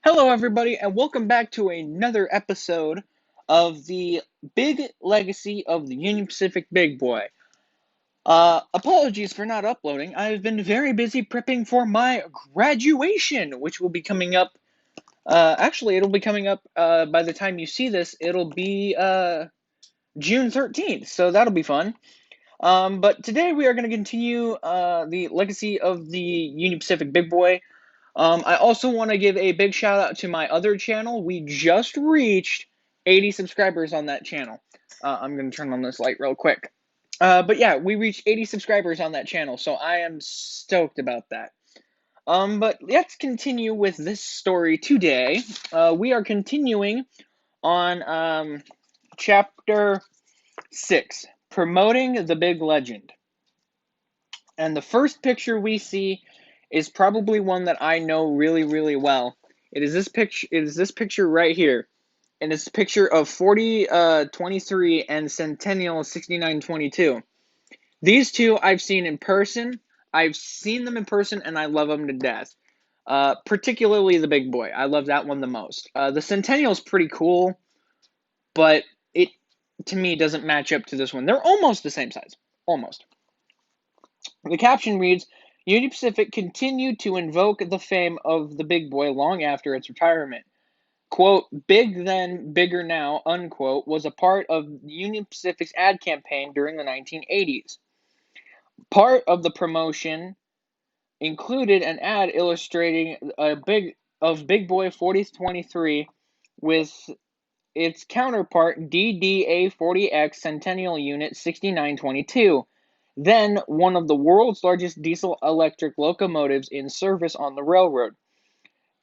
Hello, everybody, and welcome back to another episode of the Big Legacy of the Union Pacific Big Boy. Apologies for not uploading. I've been very busy prepping for my graduation, which will be coming up. Actually, it'll be coming up by the time you see this. It'll be June 13th, so that'll be fun. But today we are going to continue the legacy of the Union Pacific Big Boy. I also want to give a big shout out to my other channel. We just reached 80 subscribers on that channel. I'm going to turn on this light real quick. But yeah, we reached 80 subscribers on that channel, so I am stoked about that. But let's continue with this story today. We are continuing on chapter 6, Promoting the Big Legend. And the first picture we see is probably one that I know really, really well. It is this picture right here. And it's a picture of 4023 and Centennial 6922. These two I've seen in person. I've seen them in person and I love them to death. Particularly the Big Boy. I love that one the most. The Centennial's pretty cool, but it, to me, doesn't match up to this one. They're almost the same size. Almost. The caption reads, Union Pacific continued to invoke the fame of the Big Boy long after its retirement. Quote, big then, bigger now, unquote, was a part of Union Pacific's ad campaign during the 1980s. Part of the promotion included an ad illustrating Big Boy 4023 with its counterpart DDA-40X Centennial Unit 6922, then one of the world's largest diesel-electric locomotives in service on the railroad,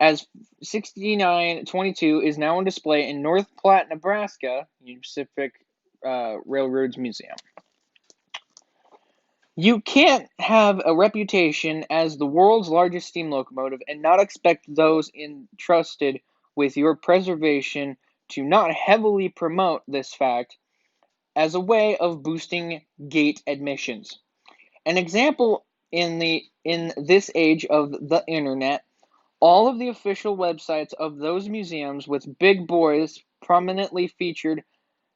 as 6922 is now on display in North Platte, Nebraska, Union Pacific Railroad's Museum. You can't have a reputation as the world's largest steam locomotive and not expect those entrusted with your preservation to not heavily promote this fact as a way of boosting gate admissions. An example in this age of the internet, all of the official websites of those museums with big boys prominently featured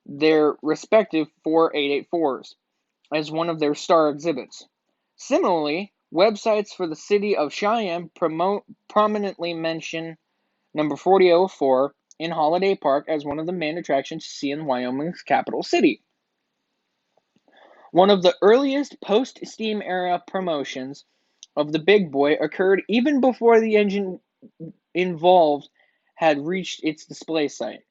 their respective 4884s as one of their star exhibits. Similarly, websites for the city of Cheyenne prominently mention number 4004 in Holiday Park as one of the main attractions to see in Wyoming's capital city. One of the earliest post-steam era promotions of the Big Boy occurred even before the engine involved had reached its display site.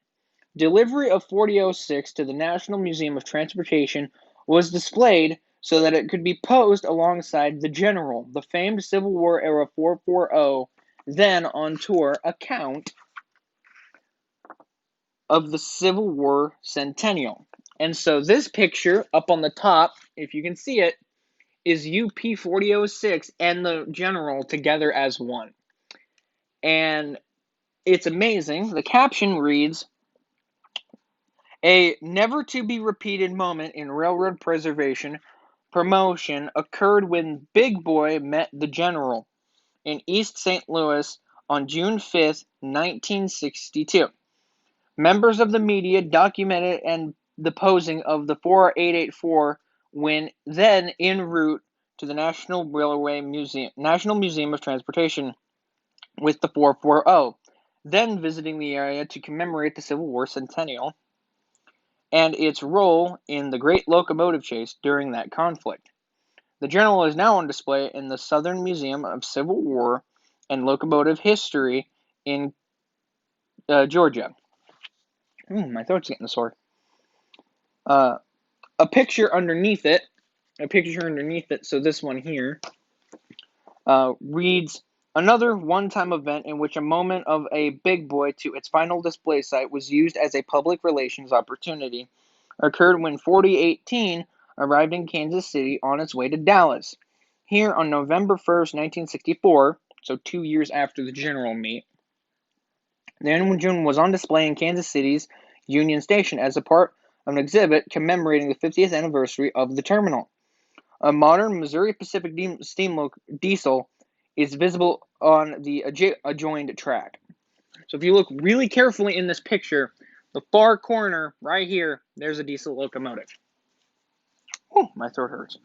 Delivery of 4006 to the National Museum of Transportation was displayed so that it could be posed alongside the General, the famed Civil War era 440, then on tour account of the Civil War Centennial. And so this picture up on the top, if you can see it, is UP 4006 and the General together as one. And it's amazing. The caption reads, a never-to-be-repeated moment in railroad preservation promotion occurred when Big Boy met the General in East St. Louis on June 5, 1962. Members of the media documented the posing of the 4884 when then en route to the National Museum of Transportation with the 440, then visiting the area to commemorate the Civil War Centennial and its role in the Great Locomotive Chase during that conflict. The General is now on display in the Southern Museum of Civil War and Locomotive History in Georgia. My throat's getting sore. A picture underneath it, so this one here, reads, another one-time event in which a moment of a Big Boy to its final display site was used as a public relations opportunity occurred when 4018 arrived in Kansas City on its way to Dallas. Here on November 1st, 1964, so 2 years after the General meet, the engine was on display in Kansas City's Union Station as a part of an exhibit commemorating the 50th anniversary of the terminal. A modern Missouri Pacific steam diesel is visible on the adjoined track. So if you look really carefully in this picture, the far corner right here, there's a diesel locomotive. Oh, my throat hurts.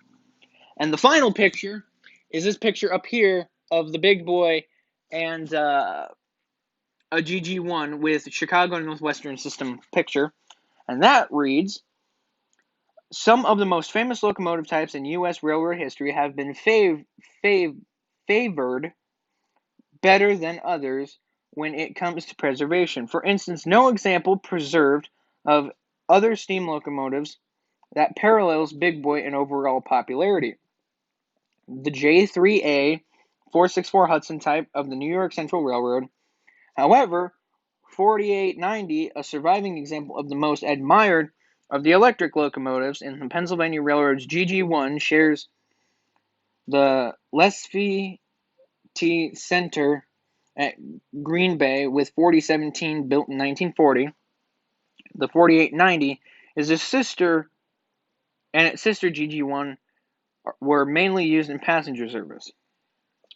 And the final picture is this picture up here of the big boy and a GG1 with Chicago Northwestern System picture. And that reads, some of the most famous locomotive types in U.S. railroad history have been favored better than others when it comes to preservation. For instance, no example preserved of other steam locomotives that parallels Big Boy in overall popularity. The J3A 464 Hudson type of the New York Central Railroad. However, 4890, a surviving example of the most admired of the electric locomotives in the Pennsylvania Railroad's GG1, shares the Leslie T. Center at Green Bay with 4017 built in 1940. The 4890 is its sister, and its sister GG1 were mainly used in passenger service.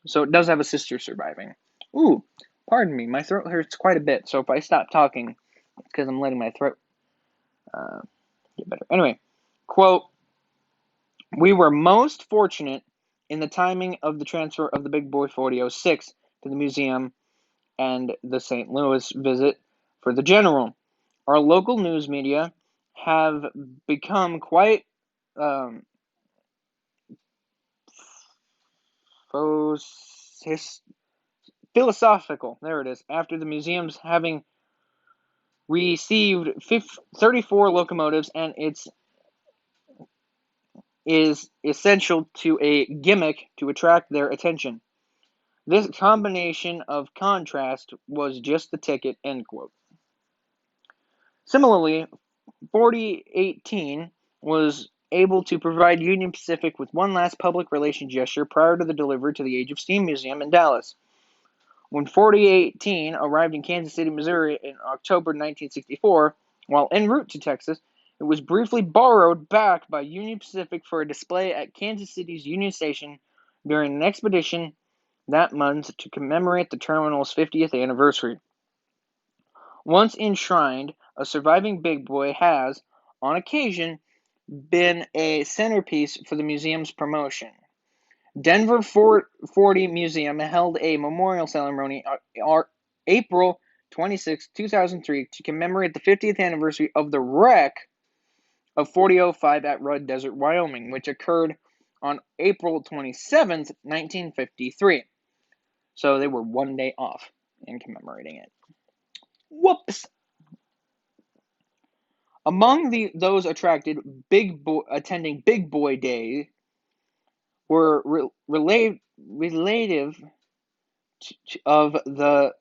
So it does have a sister surviving. Ooh, pardon me, my throat hurts quite a bit, so if I stop talking, it's because I'm letting my throat get better. Anyway, quote, we were most fortunate in the timing of the transfer of the Big Boy 4006 to the museum and the St. Louis visit for the General. Our local news media have become quite philosophical. There it is. After the museum's having received 34 locomotives, and it's is essential to a gimmick to attract their attention. This combination of contrast was just the ticket, end quote. Similarly, 4018 was able to provide Union Pacific with one last public relations gesture prior to the delivery to the Age of Steam Museum in Dallas. When 4018 arrived in Kansas City, Missouri in October 1964, while en route to Texas, it was briefly borrowed back by Union Pacific for a display at Kansas City's Union Station during an expedition that month to commemorate the terminal's 50th anniversary. Once enshrined, a surviving Big Boy has, on occasion, been a centerpiece for the museum's promotion. Denver 40 Museum held a memorial ceremony on April 26, 2003 to commemorate the 50th anniversary of the wreck of 4005 at Rudd Desert, Wyoming, which occurred on April 27, 1953. So they were one day off in commemorating it. Whoops! Among those attracted attending Big Boy Day were relatives of the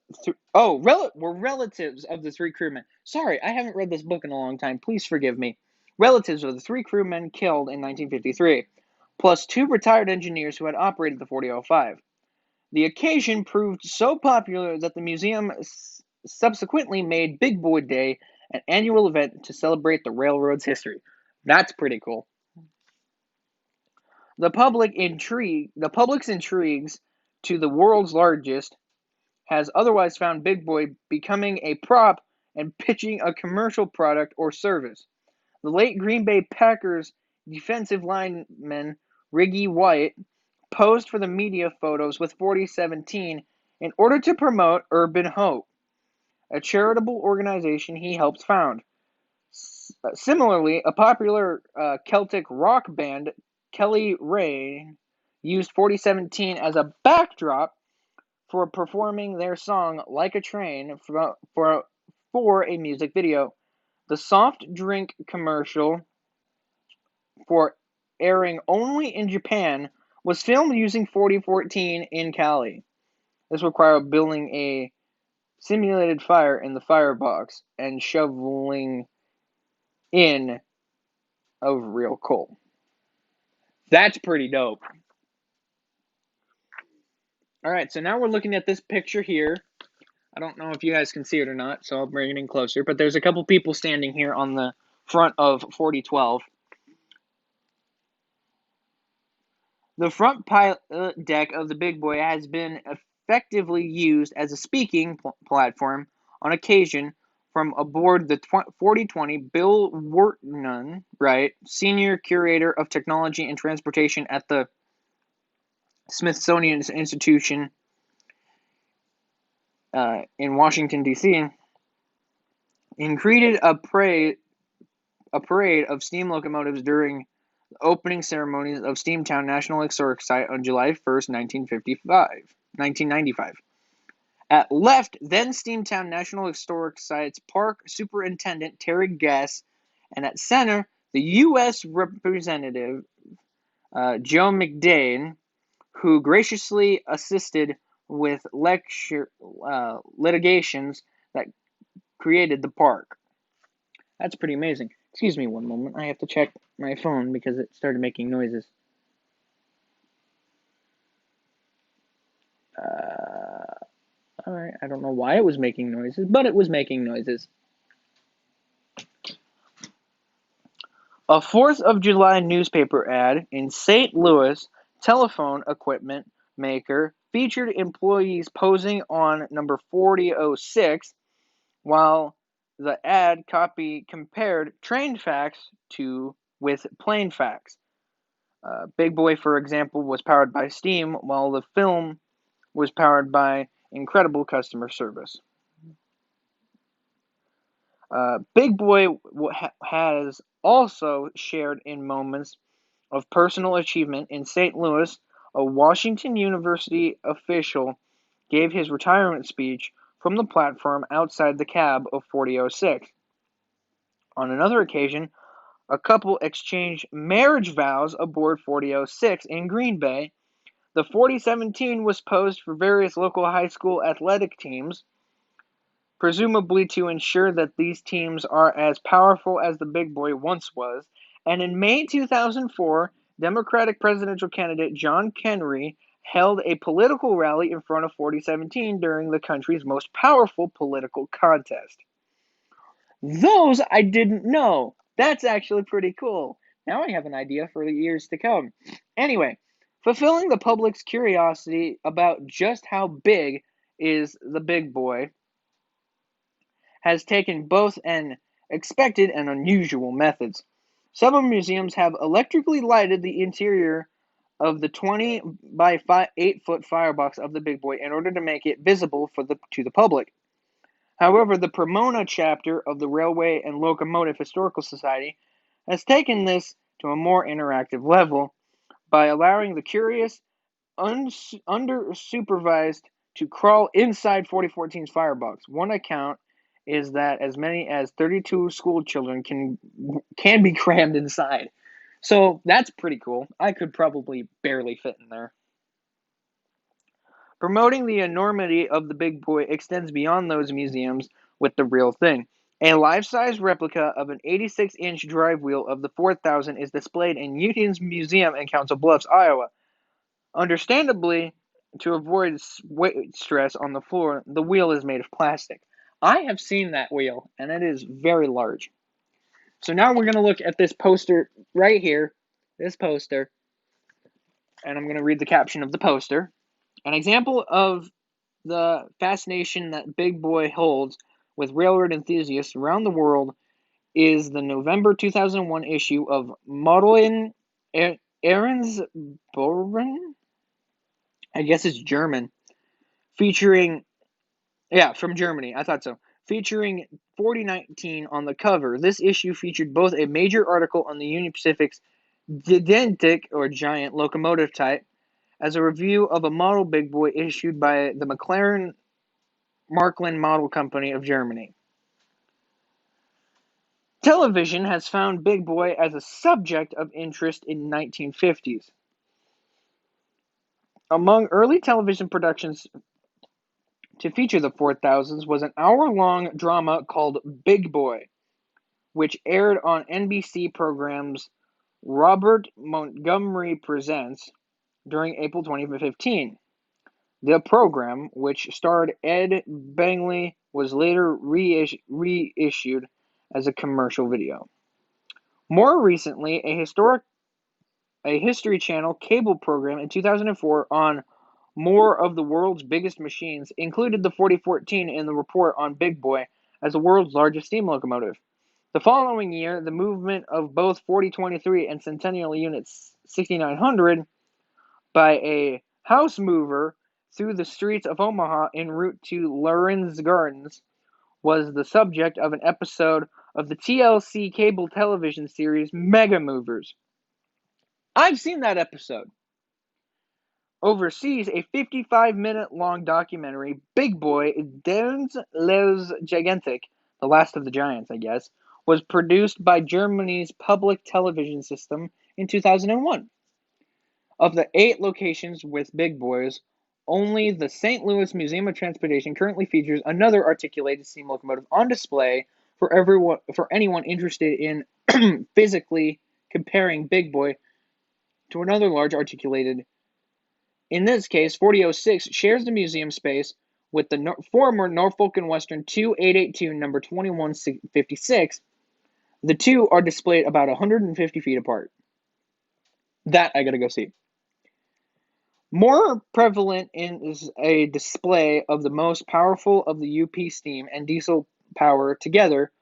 were relatives of the three crewmen. Sorry, I haven't read this book in a long time. Please forgive me. Relatives of the three crewmen killed in 1953, plus two retired engineers who had operated the 4005. The occasion proved so popular that the museum subsequently made Big Boy Day an annual event to celebrate the railroad's history. That's pretty cool. The public's intrigues to the world's largest has otherwise found Big Boy becoming a prop and pitching a commercial product or service. The late Green Bay Packers defensive lineman Reggie White posed for the media photos with 4017 in order to promote Urban Hope, a charitable organization he helped found. Similarly, a popular Celtic rock band, Kelly Rain, used 4017 as a backdrop for performing their song Like a Train for a music video. The soft drink commercial, for airing only in Japan, was filmed using 4014 in Cali. This required building a simulated fire in the firebox and shoveling in of real coal. That's pretty dope. Alright, so now we're looking at this picture here. I don't know if you guys can see it or not, so I'll bring it in closer. But there's a couple people standing here on the front of 4012. The front pilot deck of the Big Boy has been effectively used as a speaking platform on occasion from aboard the 4020. Bill Wharton, right, senior curator of technology and transportation at the Smithsonian Institution in Washington, D.C., and created a parade of steam locomotives during the opening ceremonies of Steamtown National Historic Site on July 1st, 1995. At left, then Steamtown National Historic Site's Park Superintendent Terry Guess, and at center, the U.S. Representative Joe McDade, who graciously assisted with litigations that created the park. That's pretty amazing. Excuse me one moment. I have to check my phone because it started making noises. Alright, I don't know why it was making noises, but it was making noises. A 4th of July newspaper ad in St. Louis telephone equipment maker featured employees posing on number 4006, while the ad copy compared train fax with plain fax. Big Boy, for example, was powered by steam, while the film was powered by incredible customer service. Big Boy has also shared in moments of personal achievement. In St. Louis, a Washington University official gave his retirement speech from the platform outside the cab of 4006. On another occasion, a couple exchanged marriage vows aboard 4006 in Green Bay. The 4017 was posed for various local high school athletic teams, presumably to ensure that these teams are as powerful as the Big Boy once was. And in May 2004, Democratic presidential candidate John Kerry held a political rally in front of 4017 during the country's most powerful political contest. Those I didn't know. That's actually pretty cool. Now I have an idea for the years to come. Anyway, fulfilling the public's curiosity about just how big is the Big Boy has taken both an expected and unusual methods. Several museums have electrically lighted the interior of the 20 by 8 foot firebox of the Big Boy in order to make it visible to the public. However, the Pomona chapter of the Railway and Locomotive Historical Society has taken this to a more interactive level by allowing the curious, undersupervised to crawl inside 4014's firebox. One account is that as many as 32 school children can be crammed inside. So that's pretty cool. I could probably barely fit in there. Promoting the enormity of the Big Boy extends beyond those museums with the real thing. A life-size replica of an 86-inch drive wheel of the 4000 is displayed in Union's Museum in Council Bluffs, Iowa. Understandably, to avoid weight stress on the floor, the wheel is made of plastic. I have seen that wheel, and it is very large. So now we're going to look at this poster right here, this poster, and I'm going to read the caption of the poster. An example of the fascination that Big Boy holds with railroad enthusiasts around the world is the November 2001 issue of Modern Ahrensbohren. I guess it's German. From Germany. I thought so. Featuring 4019 on the cover. This issue featured both a major article on the Union Pacific's gigantic or giant locomotive type, as a review of a model Big Boy issued by the McLaren Markland Model Company of Germany. Television has found Big Boy as a subject of interest in the 1950s. Among early television productions to feature the 4000s was an hour-long drama called Big Boy, which aired on NBC programs Robert Montgomery Presents during April 2015. The program, which starred Ed Begley, was later reissued as a commercial video. More recently, a History Channel cable program in 2004 on more of the world's biggest machines, included the 4014 in the report on Big Boy as the world's largest steam locomotive. The following year, the movement of both 4023 and Centennial Unit 6900 by a house mover through the streets of Omaha en route to Lorenz Gardens was the subject of an episode of the TLC cable television series Mega Movers. I've seen that episode. Overseas, a 55-minute-long documentary, Big Boy, Dans les Gigantiques, The Last of the Giants, I guess, was produced by Germany's public television system in 2001. Of the 8 locations with Big Boys, only the St. Louis Museum of Transportation currently features another articulated steam locomotive on display for anyone interested in physically comparing Big Boy to another large articulated. In this case, 4006 shares the museum space with the former Norfolk and Western 2882 number 2156. The two are displayed about 150 feet apart. That I gotta go see. More prevalent is a display of the most powerful of the UP steam and diesel power together.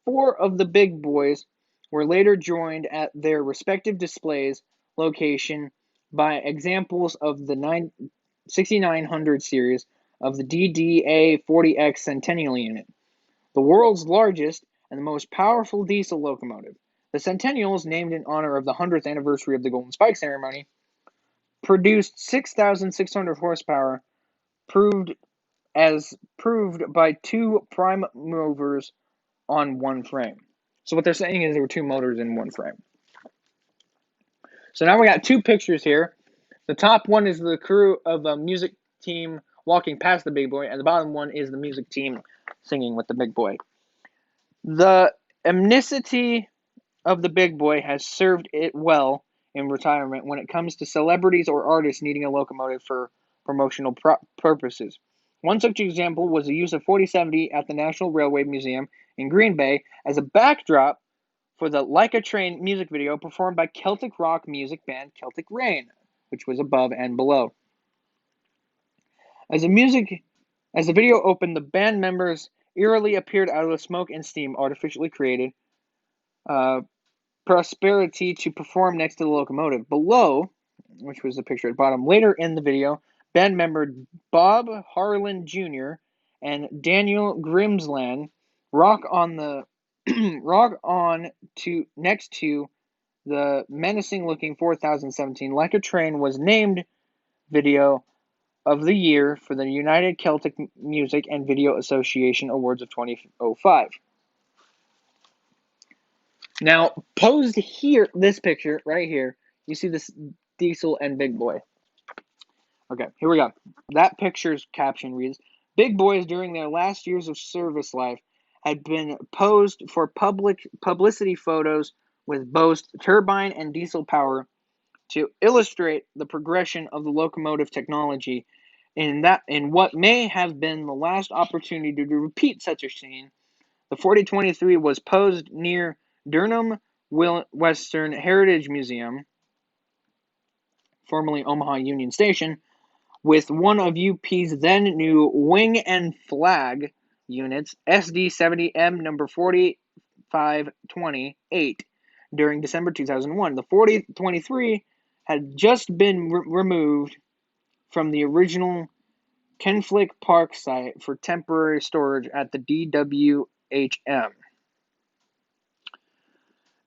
4 of the Big Boys were later joined at their respective displays location by examples of the 6900 series of the DDA 40X Centennial unit, the world's largest and the most powerful diesel locomotive. The Centennial is named in honor of the 100th anniversary of the Golden Spike ceremony. Produced 6,600 horsepower, proved by 2 prime movers on one frame. So what they're saying is there were 2 motors in one frame. So now we got 2 pictures here. The top one is the crew of a music team walking past the Big Boy, and the bottom one is the music team singing with the Big Boy. The amnesty of the Big Boy has served it well in retirement when it comes to celebrities or artists needing a locomotive for promotional purposes. One such example was the use of 4070 at the National Railway Museum in Green Bay as a backdrop for the Like a Train music video performed by Celtic rock music band Celtic Rain, which was above and below. As the video opened, the band members eerily appeared out of the smoke and steam artificially created prosperity to perform next to the locomotive. Below, which was the picture at the bottom, later in the video, band member Bob Harlan Jr. and Daniel Grimsland rock on to next to the menacing-looking 4017. Like a Train was named Video of the Year for the United Celtic Music and Video Association Awards of 2005. Now, posed here, this picture right here, you see this diesel and Big Boy. Okay, here we go. That picture's caption reads, Big Boys during their last years of service life had been posed for publicity photos with both turbine and diesel power to illustrate the progression of the locomotive technology. In what may have been the last opportunity to repeat such a scene, the 4023 was posed near Durham Western Heritage Museum, formerly Omaha Union Station, with one of UP's then new wing and flag units, SD-70M number 4528, during December 2001. The 4023 had just been removed from the original Kenflick Park site for temporary storage at the DWHM.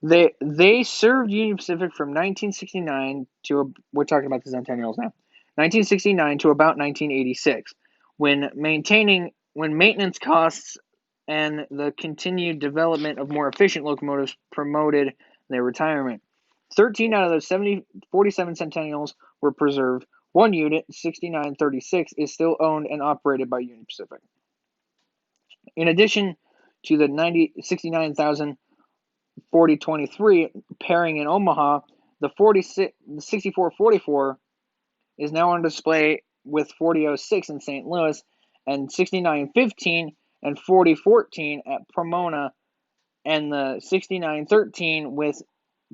They served Union Pacific from 1969 to, we're talking about the Centennials now, 1969 to about 1986, when maintenance costs and the continued development of more efficient locomotives promoted their retirement. 13 out of the 47 Centennials were preserved. One unit, 6936, is still owned and operated by Union Pacific. In addition to the 69,000 4023 pairing in Omaha, the 6444 is now on display with 4006 in St. Louis and 6915 and 4014 at Pomona, and the 6913 with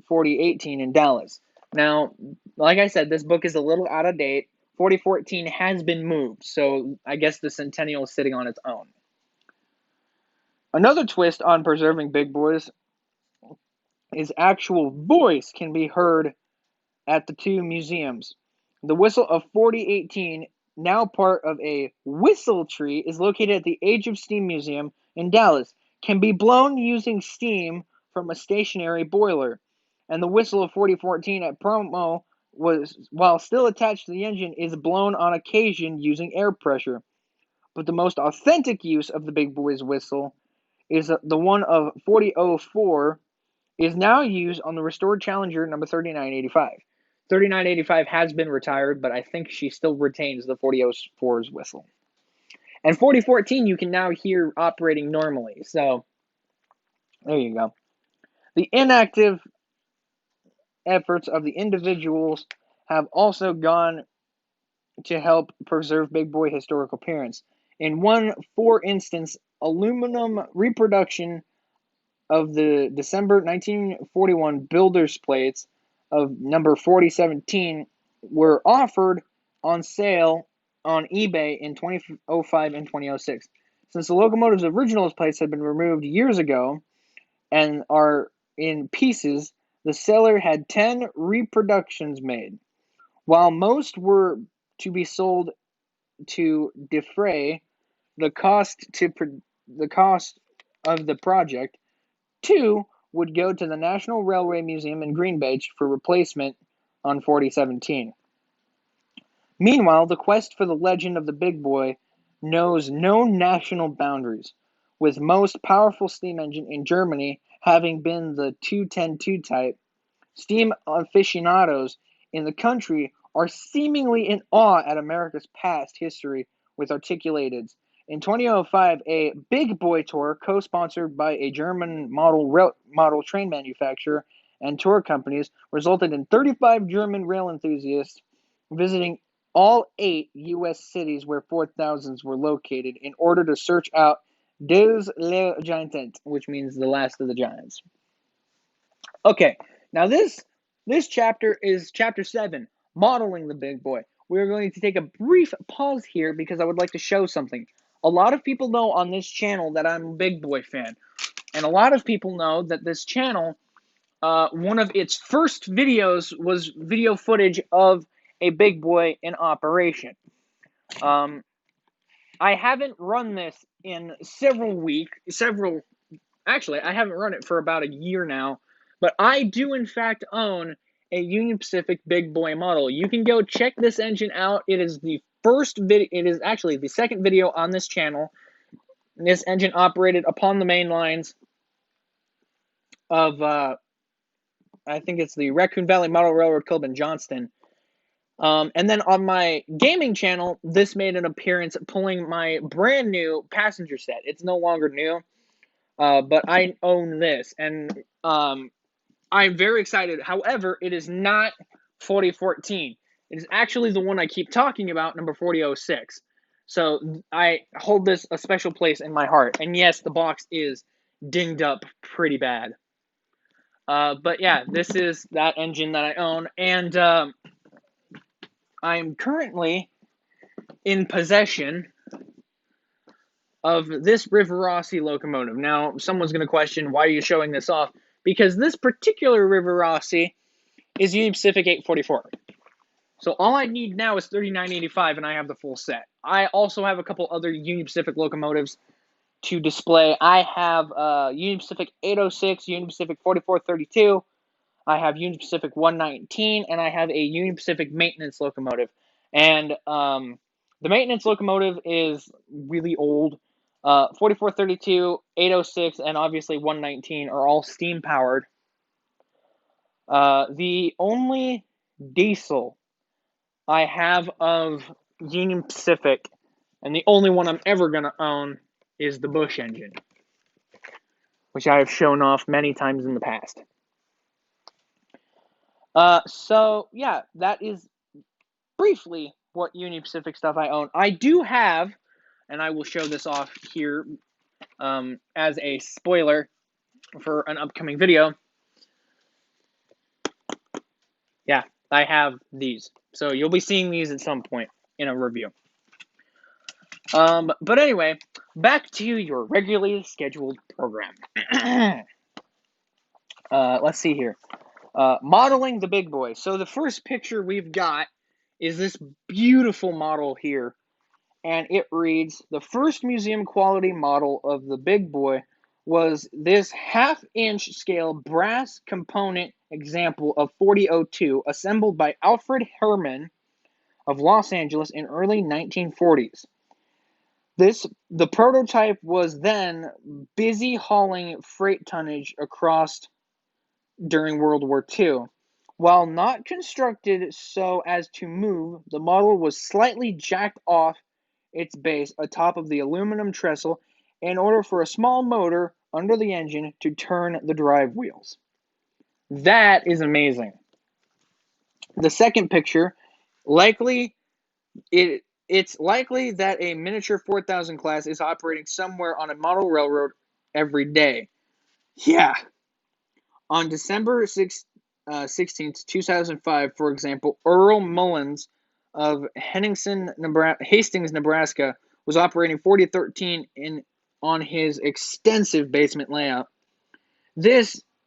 4018 in Dallas. Now, like I said, this book is a little out of date. 4014 has been moved, so I guess the Centennial is sitting on its own. Another twist on preserving big boys is actual voice can be heard at the two museums. The whistle of 4018, now part of a whistle tree, is located at the Age of Steam Museum in Dallas. Can be blown using steam from a stationary boiler. And the whistle of 4014 at Promo was, while still attached to the engine, is blown on occasion using air pressure. But the most authentic use of the big boy's whistle is the one of 4004 is now used on the restored Challenger number 3985. 3985 has been retired, but I think she still retains the 4004's whistle. And 4014 you can now hear operating normally, so there you go. The inactive efforts of the individuals have also gone to help preserve big boy historical appearance. In one, for instance, aluminum reproduction of the December 1941 builder's plates of number 4017 were offered on sale on eBay in 2005 and 2006. Since the locomotive's original plates had been removed years ago and are in pieces, the seller had 10 reproductions made. While most were to be sold to defray the cost of the project, 2 would go to the National Railway Museum in Green Bay for replacement on 4017. Meanwhile, the quest for the legend of the big boy knows no national boundaries, with most powerful steam engine in Germany having been the 2102 type. Steam aficionados in the country are seemingly in awe at America's past history with articulateds. In 2005, a big boy tour, co-sponsored by a German model train manufacturer and tour companies, resulted in 35 German rail enthusiasts visiting all 8 U.S. cities where 4000s were located in order to search out Des Le Giants, which means the last of the giants. Okay, now this chapter is chapter 7, modeling the big boy. We're going to take a brief pause here because I would like to show something. A lot of people know on this channel that I'm a big boy fan, and a lot of people know that this channel, one of its first videos was video footage of a big boy in operation. I haven't run this in actually, I haven't run it for about a year now, but I do in fact own a Union Pacific big boy model. You can go check this engine out. It is the first video, it is actually the second video on this channel. This engine operated upon the main lines of, I think it's the Raccoon Valley Model Railroad Club in Johnston. And then on my gaming channel, this made an appearance pulling my brand new passenger set. It's no longer new, but I own this, and I'm very excited. However, it is not 4014. It is actually the one I keep talking about, number 4006. So I hold this a special place in my heart. And yes, the box is dinged up pretty bad. But yeah, this is that engine that I own, and I'm currently in possession of this Rivarossi locomotive. Now, someone's going to question, why are you showing this off? Because this particular Rivarossi is Union Pacific 844. So all I need now is 3985, and I have the full set. I also have a couple other Union Pacific locomotives to display. I have Union Pacific 806, Union Pacific 4432, I have Union Pacific 119, and I have a Union Pacific maintenance locomotive. And the maintenance locomotive is really old. 4432, 806, and obviously 119 are all steam powered. The only diesel I have of Union Pacific, and the only one I'm ever going to own, is the Bush engine, which I have shown off many times in the past. So, yeah, that is briefly what Union Pacific stuff I own. I do have, and I will show this off here as a spoiler for an upcoming video. Yeah, I have these. So you'll be seeing these at some point in a review. But anyway, back to your regularly scheduled program. Let's see here. Modeling the big boy. So the first picture we've got is this beautiful model here. And it reads, the first museum quality model of the big boy was this half-inch scale brass component example of 4002 assembled by Alfred Herman of Los Angeles in early 1940s. The prototype was then busy hauling freight tonnage across during World War II. While not constructed so as to move, the model was slightly jacked off its base atop of the aluminum trestle in order for a small motor under the engine to turn the drive wheels. That is amazing. The second picture, it's likely that a miniature 4000 class is operating somewhere on a model railroad every day. Yeah. On December 16th, 2005, for example, Earl Mullins of Hastings, Nebraska, was operating 4013 on his extensive basement layout.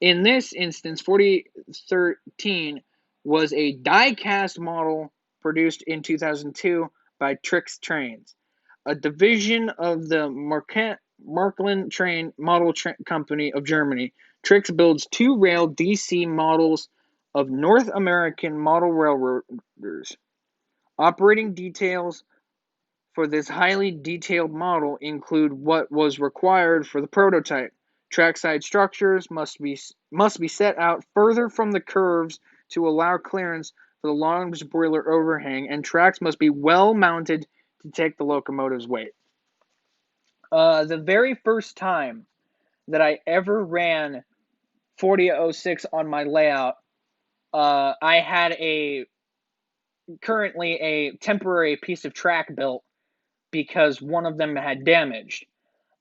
In this instance, 4013 was a die-cast model produced in 2002 by Trix Trains, a division of the Märklin Train Model Company of Germany. Trix builds two-rail DC models of North American model railroaders. Operating details for this highly detailed model include what was required for the prototype. Trackside structures must be set out further from the curves to allow clearance for the large boiler overhang, and tracks must be well mounted to take the locomotive's weight. The very first time that I ever ran 4006 on my layout, I had currently a temporary piece of track built because one of them had damaged.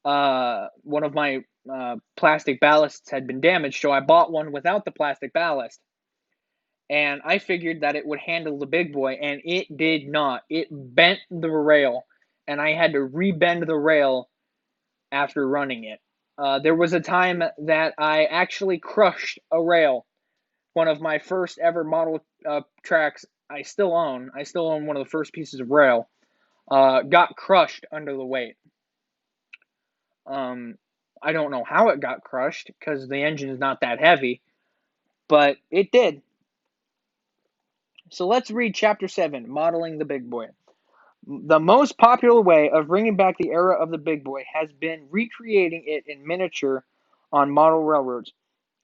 One of my plastic ballasts had been damaged, so I bought one without the plastic ballast. And I figured that it would handle the big boy, and it did not. It bent the rail, and I had to rebend the rail after running it. There was a time that I actually crushed a rail. One of my first ever model tracks I still own. I still own one of the first pieces of rail. Got crushed under the weight. I don't know how it got crushed because the engine is not that heavy, but it did. So let's read Chapter 7, Modeling the Big Boy. The most popular way of bringing back the era of the big boy has been recreating it in miniature on model railroads.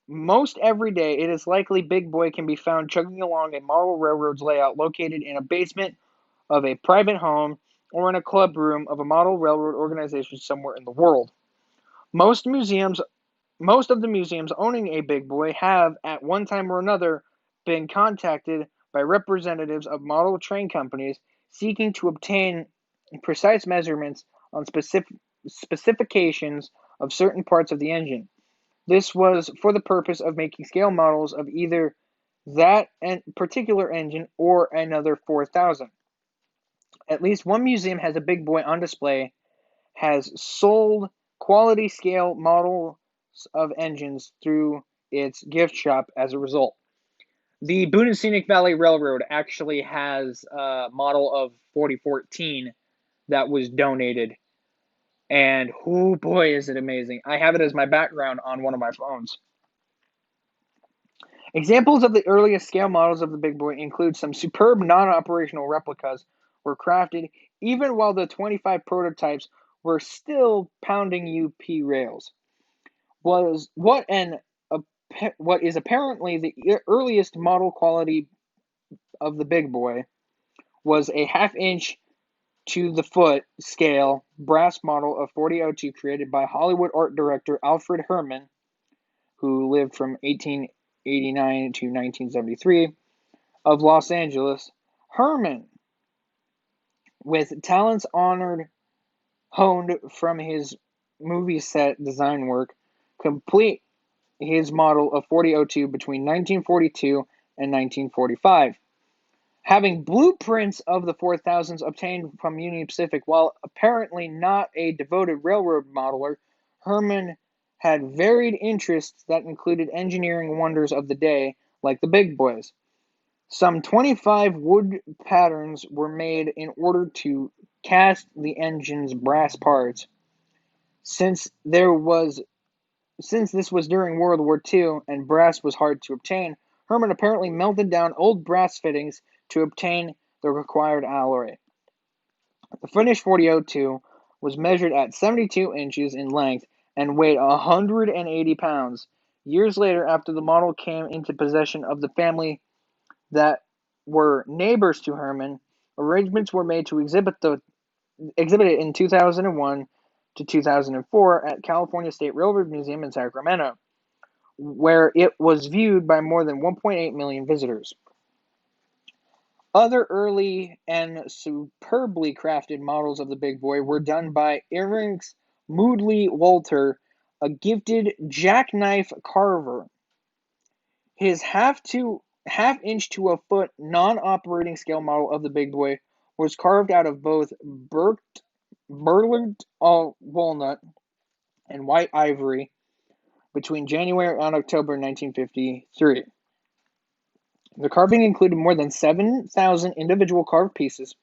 Most every day, it is likely Big Boy can be found chugging along a model railroad's layout located in a basement of a private home or in a club room of a model railroad organization somewhere in the world. Most of the museums owning a Big Boy have, at one time or another, been contacted by representatives of model train companies seeking to obtain precise measurements on specifications of certain parts of the engine. This was for the purpose of making scale models of either that particular engine or another 4000. At least one museum has a Big Boy on display, has sold quality scale models of engines through its gift shop as a result. The Boone and Scenic Valley Railroad actually has a model of 4014 that was donated. And oh boy, is it amazing. I have it as my background on one of my phones. Examples of the earliest scale models of the Big Boy include some superb non-operational replicas were crafted even while the 25 prototypes were still pounding UP rails. What is apparently the earliest model quality of the Big Boy was a half-inch to the foot scale brass model of 4002 created by Hollywood art director Alfred Herman, who lived from 1889 to 1973, of Los Angeles. Herman, with talents honed from his movie set design work, complete his model of 4002 between 1942 and 1945. Having blueprints of the 4000s obtained from Union Pacific, while apparently not a devoted railroad modeler, Herman had varied interests that included engineering wonders of the day, like the big boys. Some 25 wood patterns were made in order to cast the engine's brass parts. Since this was during World War II and brass was hard to obtain, Herman apparently melted down old brass fittings to obtain the required alloy. The finished 4002 was measured at 72 inches in length and weighed 180 pounds. Years later, after the model came into possession of the family that were neighbors to Herman, arrangements were made to exhibit it in 2001 to 2004 at California State Railroad Museum in Sacramento, where it was viewed by more than 1.8 million visitors. Other early and superbly crafted models of the big boy were done by Ernst Moodley Walter, a gifted jackknife carver. His half-inch to a foot non-operating scale model of the big boy was carved out of both burled walnut and white ivory between January and October 1953. The carving included more than 7,000 individual carved pieces.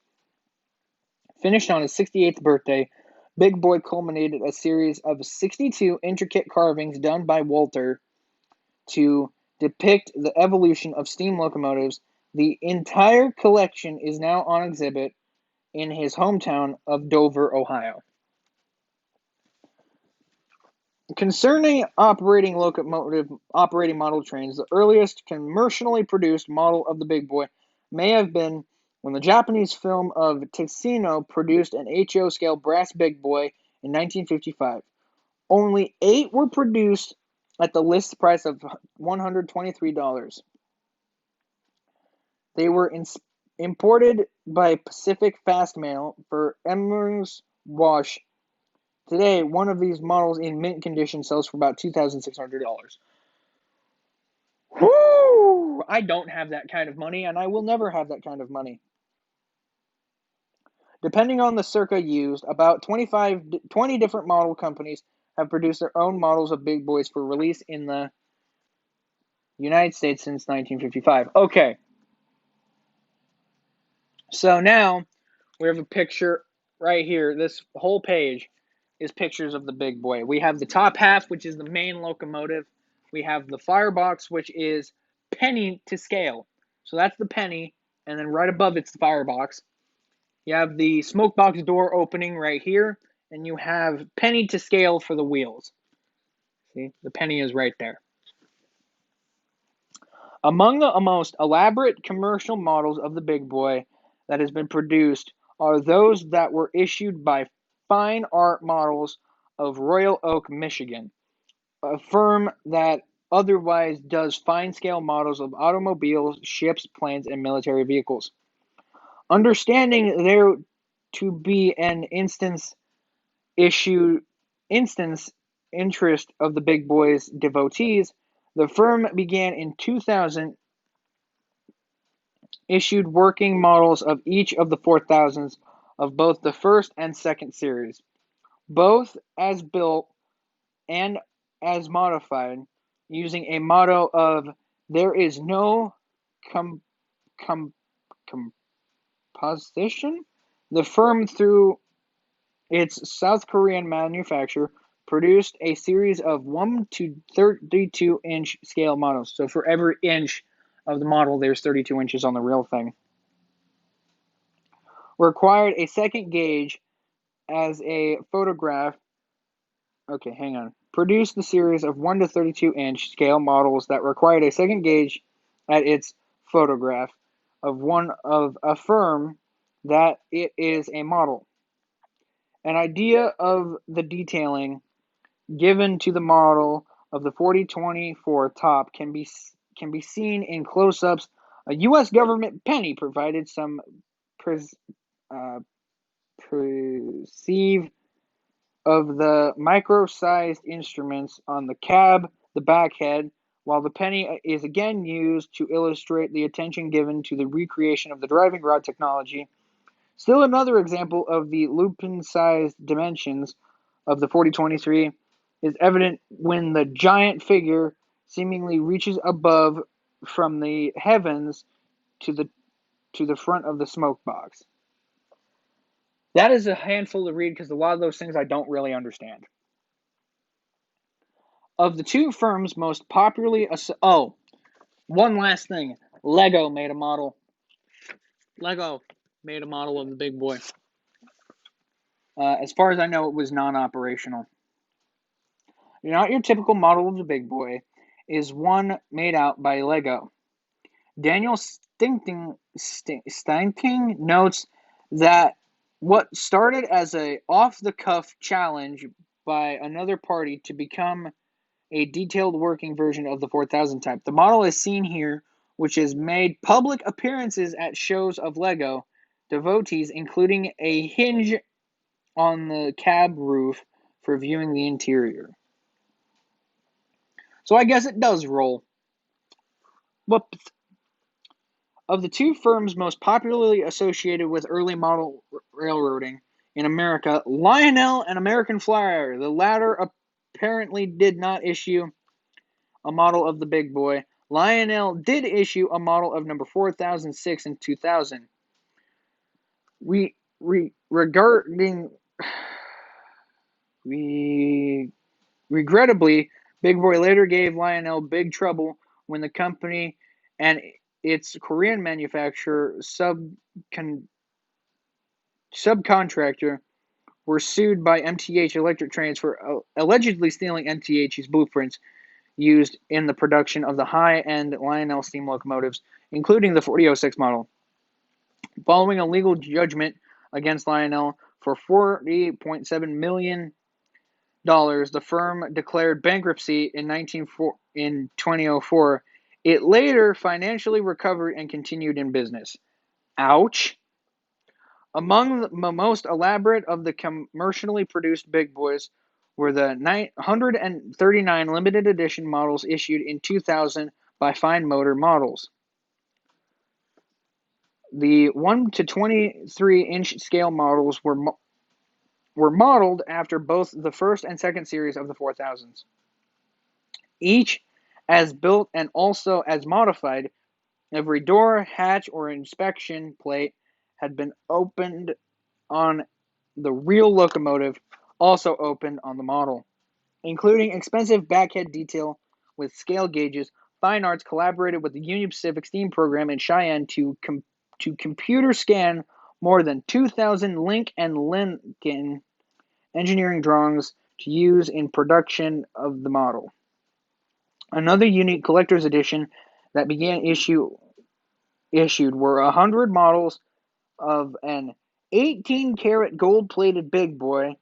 Finished on his 68th birthday, Big Boy culminated a series of 62 intricate carvings done by Walter to depict the evolution of steam locomotives. The entire collection is now on exhibit in his hometown of Dover, Ohio. Concerning operating model trains, the earliest commercially produced model of the big boy may have been when the Japanese film of Ticino produced an HO scale brass big boy in 1955. Only 8 were produced at the list price of $123. They were imported by Pacific Fast Mail for Emers Wash. Today, one of these models in mint condition sells for about $2,600. Whoo! I don't have that kind of money, and I will never have that kind of money. Depending on the circa used, about 20 different model companies have produced their own models of big boys for release in the United States since 1955. Okay. So now we have a picture right here. This whole page is pictures of the big boy. We have the top half, which is the main locomotive. We have the firebox, which is penny to scale. So that's the penny, and then right above it's the firebox. You have the smoke box door opening right here, and you have penny to scale for the wheels. See, the penny is right there. Among the most elaborate commercial models of the big boy that has been produced are those that were issued by Fine Art Models of Royal Oak, Michigan, a firm that otherwise does fine-scale models of automobiles, ships, planes, and military vehicles. Understanding there to be an interest of the big boy's devotees, the firm began in 2000 issued working models of each of the 4000s of both the first and second series, both as built and as modified, using a motto of "There is no composition." The firm, through its South Korean manufacturer, produced a series of 1 to 32-inch scale models. So for every inch of the model, there's 32 inches on the real thing. Required a second gauge as a photograph. Okay, hang on. Produced the series of 1 to 32-inch scale models that required a second gauge at its photograph of one of a firm that it is a model. An idea of the detailing given to the model of the 4024 top can be seen in close-ups. A U.S. government penny provided some perceive of the micro-sized instruments on the cab, the backhead, while the penny is again used to illustrate the attention given to the recreation of the driving rod technology. Still another example of the lupin-sized dimensions of the 4023 is evident when the giant figure seemingly reaches above from the heavens to the front of the smoke box. That is a handful to read because a lot of those things I don't really understand. Of the two firms most popularly... one last thing. Lego made a model. Lego made a model of the big boy. As far as I know, it was non-operational. Not your typical model of the big boy is one made out by Lego. Daniel Steinting notes that what started as a off-the-cuff challenge by another party to become a detailed working version of the 4000 type. The model is seen here, which has made public appearances at shows of Lego devotees, including a hinge on the cab roof for viewing the interior. So I guess it does roll. Whoops. Of the two firms most popularly associated with early model railroading in America, Lionel and American Flyer, the latter apparently did not issue a model of the big boy. Lionel did issue a model of number 4006 in 2000. Regrettably, Big Boy later gave Lionel big trouble when the company and its Korean manufacturer subcontractor were sued by MTH Electric Trains for allegedly stealing MTH's blueprints used in the production of the high-end Lionel steam locomotives, including the 4006 model. Following a legal judgment against Lionel for $40.7 million, the firm declared bankruptcy in 2004. It later financially recovered and continued in business. Ouch! Among the most elaborate of the commercially produced big boys were the 139 limited edition models issued in 2000 by Fine Motor Models. The 1 to 23-inch scale models were modeled after both the first and second series of the 4000s. Each as built and also as modified, every door, hatch, or inspection plate had been opened on the real locomotive, also opened on the model. Including expensive backhead detail with scale gauges, Fine Arts collaborated with the Union Pacific Steam Program in Cheyenne to computer scan more than 2,000 Link and Lincoln engineering drawings to use in production of the model. Another unique collector's edition that began issued were 100 models of an 18-karat gold-plated big boy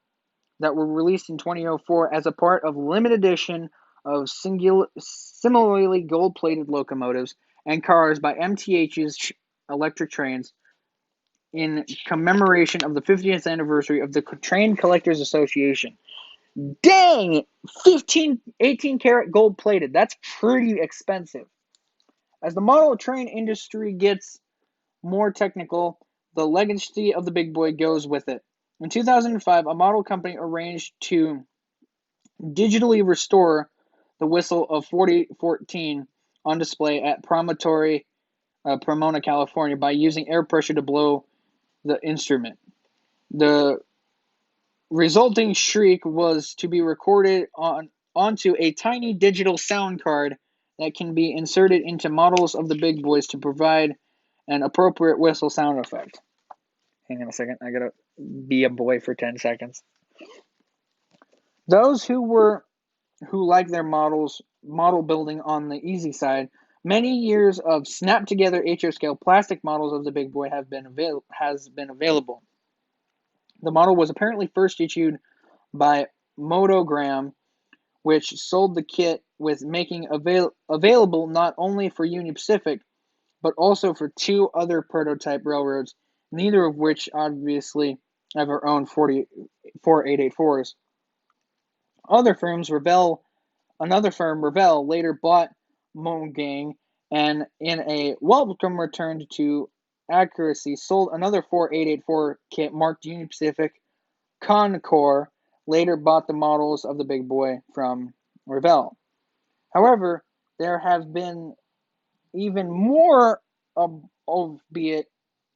that were released in 2004 as a part of limited edition of similarly gold-plated locomotives and cars by MTH's Electric Trains in commemoration of the 50th anniversary of the Train Collectors Association. Dang! 18-karat gold-plated. That's pretty expensive. As the model train industry gets more technical, the legacy of the big boy goes with it. In 2005, a model company arranged to digitally restore the whistle of 4014 on display at Promontory, Pomona, California, by using air pressure to blow the instrument. The resulting shriek was to be recorded onto a tiny digital sound card that can be inserted into models of the big boys to provide an appropriate whistle sound effect. Hang on a second, I gotta be a boy for 10 seconds. Those who like their model building on the easy side, many years of snap-together HO scale plastic models of the big boy has been available. The model was apparently first issued by Motogram, which sold the kit with making available not only for Union Pacific, but also for two other prototype railroads, neither of which obviously ever owned 4884s. Another firm, Revell, later bought Mongang, and in a welcome return to accuracy, sold another 4884 kit marked Union Pacific Concor, later bought the models of the big boy from Revell. However, there have been even more, albeit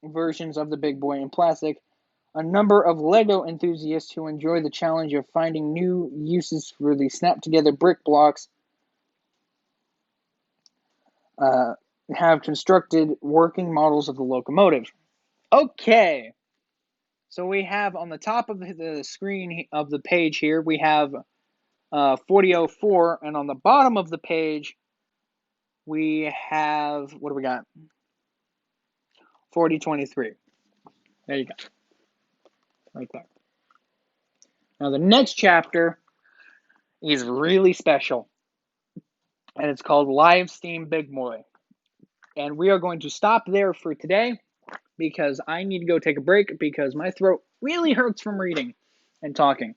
versions of the big boy in plastic. A number of LEGO enthusiasts who enjoy the challenge of finding new uses for the snap-together brick blocks have constructed working models of the locomotive. Okay, so we have on the top of the screen of the page here, we have 4004, and on the bottom of the page, we have, what do we got? 4023. There you go. Right there. Now, the next chapter is really special, and it's called Live Steam Big Boy. And we are going to stop there for today because I need to go take a break because my throat really hurts from reading and talking.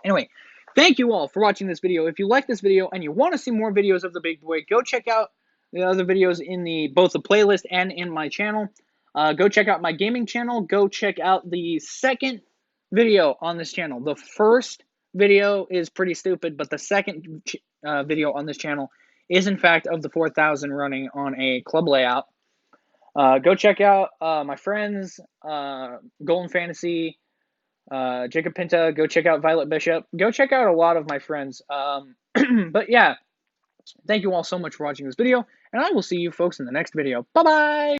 Anyway, thank you all for watching this video. If you like this video and you want to see more videos of the big boy, go check out the other videos in both the playlist and in my channel. Go check out my gaming channel. Go check out the second video on this channel. The first video is pretty stupid, but the second video on this channel is in fact of the 4000 running on a club layout. Go check out my friends, Golden Fantasy, Jacob Pinta. Go check out Violet Bishop. Go check out a lot of my friends. But yeah, thank you all so much for watching this video, and I will see you folks in the next video. Bye-bye!